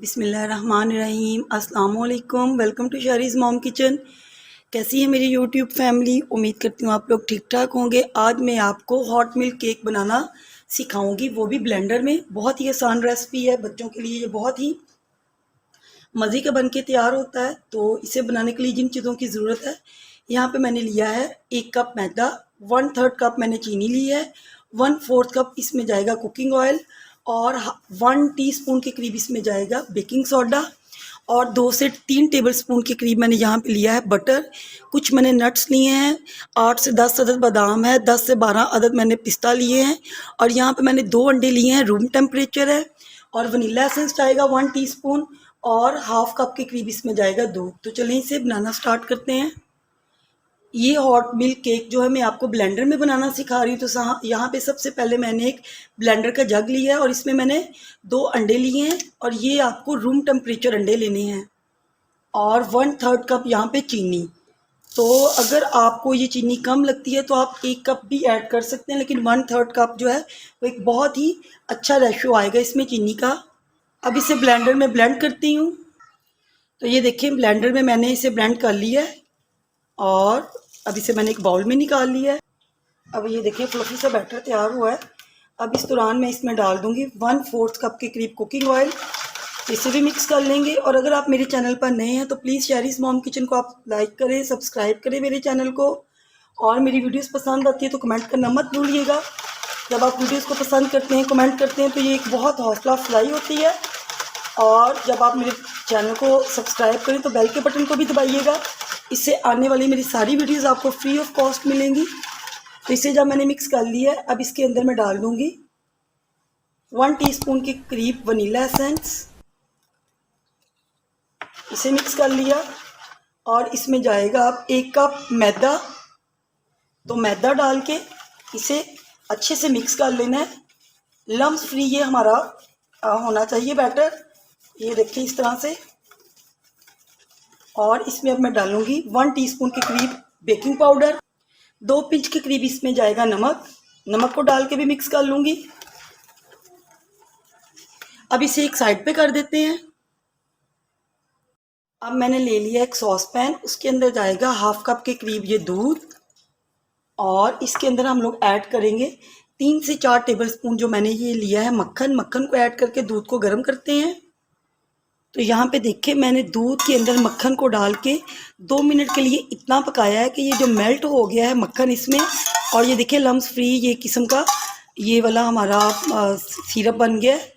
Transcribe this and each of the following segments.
बिस्मिल्लाहिर्रहमानिर्रहीम। अस्सलाम वालेकुम। Welcome to Shari's mom kitchen. कैसी है मेरी यूट्यूब फैमिली? उम्मीद करती हूँ आप लोग ठीक ठाक होंगे। आज मैं आपको हॉट मिल्क केक बनाना सिखाऊंगी, वो भी ब्लेंडर में। बहुत ही आसान रेसिपी है, बच्चों के लिए ये बहुत ही मज़े का बन के तैयार होता है। तो इसे बनाने के लिए जिन चीज़ों की ज़रूरत है, यहाँ पे मैंने लिया है 1 कप मैदा, 1/3 कप मैंने चीनी ली है, 1/4 कप इसमें जाएगा कुकिंग ऑयल और 1 टीस्पून के करीब इसमें जाएगा बेकिंग सोडा और 2 से 3 टेबलस्पून के करीब मैंने यहाँ पे लिया है बटर। कुछ मैंने नट्स लिए हैं, 8 से 10 अदद बादाम है, 10 से 12 अदद मैंने पिस्ता लिए हैं और यहाँ पे मैंने 2 अंडे लिए हैं, रूम टेम्परेचर है। और वनीला एसेंस जाएगा 1 टीस्पून और हाफ कप के करीब इसमें जाएगा दूध। तो चलिए इसे बनाना स्टार्ट करते हैं। ये हॉट मिल्क केक जो है मैं आपको ब्लेंडर में बनाना सिखा रही हूँ। तो यहाँ पे सबसे पहले मैंने एक ब्लेंडर का जग लिया है और इसमें मैंने 2 अंडे लिए हैं और ये आपको रूम टेम्परेचर अंडे लेने हैं और 1/3 कप यहाँ पे चीनी। तो अगर आपको ये चीनी कम लगती है तो आप 1 कप भी ऐड कर सकते हैं, लेकिन 1/3 कप जो है वो एक बहुत ही अच्छा रेशो आएगा इसमें चीनी का। अब इसे ब्लेंडर में ब्लेंड करती हूँ। तो ये देखिए ब्लेंडर में मैंने इसे ब्लेंड कर लिया है और अब इसे मैंने एक बाउल में निकाल लिया है। अब ये देखिए फ्लफी सा बैटर तैयार हुआ है। अब इस दौरान मैं इसमें डाल दूंगी 1/4 कप के करीब कुकिंग ऑयल। इसे भी मिक्स कर लेंगे। और अगर आप मेरे चैनल पर नए हैं तो प्लीज़ शरीज़ मॉम किचन को आप लाइक करें, सब्सक्राइब करें मेरे चैनल को। और मेरी वीडियोस पसंद आती है तो कमेंट करना मत भूलिएगा। जब आप वीडियोस को पसंद करते हैं, कमेंट करते हैं, तो ये एक बहुत हौसला अफजाई होती है। और जब आप मेरे चैनल को सब्सक्राइब करें तो बेल के बटन को भी दबाइएगा। इससे आने वाली मेरी सारी वीडियोस आपको फ्री ऑफ कॉस्ट मिलेंगी। तो इसे जब मैंने मिक्स कर लिया है, अब इसके अंदर मैं डाल दूंगी 1 टीस्पून के करीब वनीला एसेंस। इसे मिक्स कर लिया और इसमें जाएगा अब 1 कप मैदा। तो मैदा डाल के इसे अच्छे से मिक्स कर लेना है। लम्स फ्री ये हमारा होना चाहिए बैटर। ये देखिए इस तरह से। और इसमें अब मैं डालूंगी 1 टीस्पून के करीब बेकिंग पाउडर, 2 पिंच के करीब इसमें जाएगा नमक। नमक को डाल के भी मिक्स कर लूंगी। अब इसे एक साइड पे कर देते हैं। अब मैंने ले लिया एक सॉस पैन, उसके अंदर जाएगा हाफ कप के करीब ये दूध और इसके अंदर हम लोग ऐड करेंगे 3 से 4 टेबलस्पून जो मैंने ये लिया है मक्खन। मक्खन को ऐड करके दूध को गर्म करते हैं। तो यहाँ पे देखिए मैंने दूध के अंदर मक्खन को डाल के 2 मिनट के लिए इतना पकाया है कि ये जो मेल्ट हो गया है मक्खन इसमें। और ये देखिए लम्स फ्री ये किस्म का ये वाला हमारा सिरप बन गया है।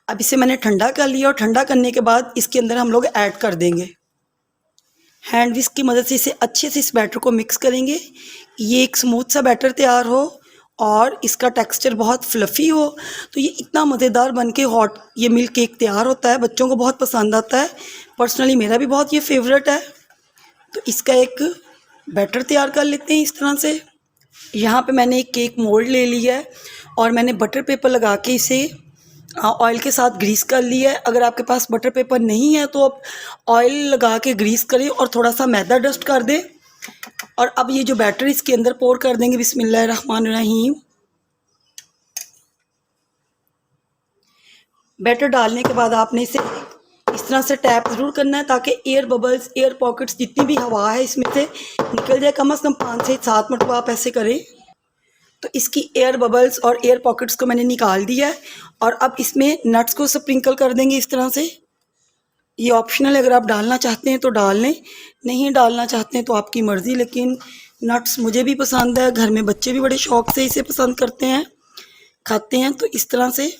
अब इसे मैंने ठंडा कर लिया और ठंडा करने के बाद इसके अंदर हम लोग ऐड कर देंगे। हैंड विस्क की मदद से इसे अच्छे से इस बैटर को मिक्स करेंगे। ये एक स्मूथ सा बैटर तैयार हो और इसका टेक्सचर बहुत फ्लफ़ी हो। तो ये इतना मज़ेदार बन के हॉट ये मिल्क केक तैयार होता है। बच्चों को बहुत पसंद आता है। पर्सनली मेरा भी बहुत ये फेवरेट है। तो इसका एक बैटर तैयार कर लेते हैं इस तरह से। यहाँ पे मैंने एक केक मोल्ड ले लिया है और मैंने बटर पेपर लगा के इसे ऑयल के साथ ग्रीस कर लिया है। अगर आपके पास बटर पेपर नहीं है तो आप ऑयल लगा के ग्रीस करें और थोड़ा सा मैदा डस्ट कर दें। और अब ये जो बैटर इसके अंदर पोर कर देंगे। बिस्मिल्लाहिर्रहमानिर्रहीम। बैटर डालने के बाद आपने इसे इस तरह से टैप ज़रूर करना है ताकि एयर बबल्स, एयर पॉकेट्स, जितनी भी हवा है इसमें से निकल जाए। कम से कम 5 से 7 मरतबा आप ऐसे करें। तो इसकी एयर बबल्स और एयर पॉकेट्स को मैंने निकाल दिया है। और अब इसमें नट्स को स्प्रिंकल कर देंगे इस तरह से। ये ऑप्शनल है, अगर आप डालना चाहते हैं तो डाल लें, नहीं डालना चाहते हैं तो आपकी मर्ज़ी। लेकिन नट्स मुझे भी पसंद है, घर में बच्चे भी बड़े शौक़ से इसे पसंद करते हैं, खाते हैं। तो इस तरह से।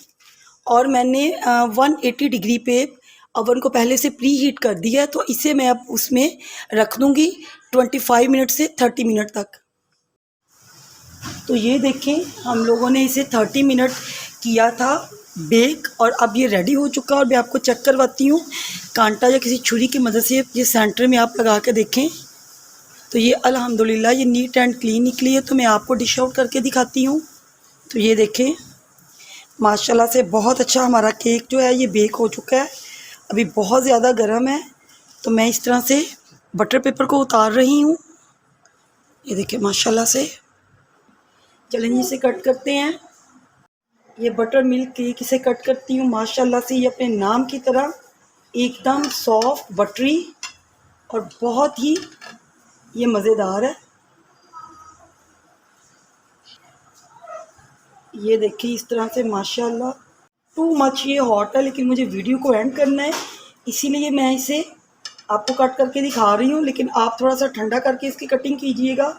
और मैंने 180 डिग्री पे अवन को पहले से प्री हीट कर दिया है। तो इसे मैं अब उसमें रख दूँगी 25 मिनट से 30 मिनट तक। तो ये देखें हम लोगों ने इसे 30 मिनट किया था बेक और अब ये रेडी हो चुका है। और मैं आपको चेक करवाती हूँ कांटा या किसी छुरी की मदद से। ये सेंटर में आप लगा के देखें तो ये अल्हम्दुलिल्लाह ये नीट एंड क्लीन निकली है। तो मैं आपको डिश आउट करके दिखाती हूँ। तो ये देखें माशाल्लाह से बहुत अच्छा हमारा केक जो है ये बेक हो चुका है। अभी बहुत ज़्यादा गर्म है। तो मैं इस तरह से बटर पेपर को उतार रही हूँ। ये देखिए माशाल्लाह से। चलें इसे कट करते हैं। ये बटर मिल्क केक, इसे कट करती हूँ माशाल्लाह से ये अपने नाम की तरह एकदम सॉफ्ट बटरी और बहुत ही ये मज़ेदार है। ये देखिए इस तरह से माशाल्लाह टू मच ये हॉट है, लेकिन मुझे वीडियो को एंड करना है इसीलिए मैं इसे आपको कट करके दिखा रही हूँ, लेकिन आप थोड़ा सा ठंडा करके इसकी कटिंग कीजिएगा।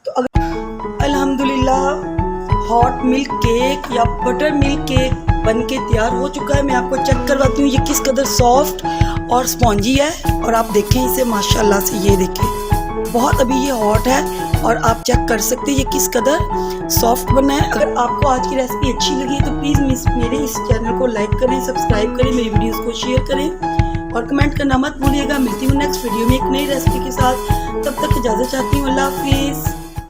तो अगर अल्हम्दुलिल्लाह हॉट मिल्क केक या बटर मिल्क केक बन के तैयार हो चुका है। मैं आपको चेक करवाती हूँ ये किस कदर सॉफ्ट और स्पॉन्जी है, और आप देखें इसे माशाल्लाह से, ये देखें बहुत अभी ये हॉट है और आप चेक कर सकते हैं ये किस कदर सॉफ्ट बना है। अगर आपको आज की रेसिपी अच्छी लगी तो प्लीज़ मेरे इस चैनल को लाइक करें, सब्सक्राइब करें, मेरी वीडियोस को शेयर करें और कमेंट करना मत भूलिएगा। मिलती हूँ नेक्स्ट वीडियो में एक नई रेसिपी के साथ, तब तक इजाज़त चाहती हूँ। अल्लाह हाफिज़।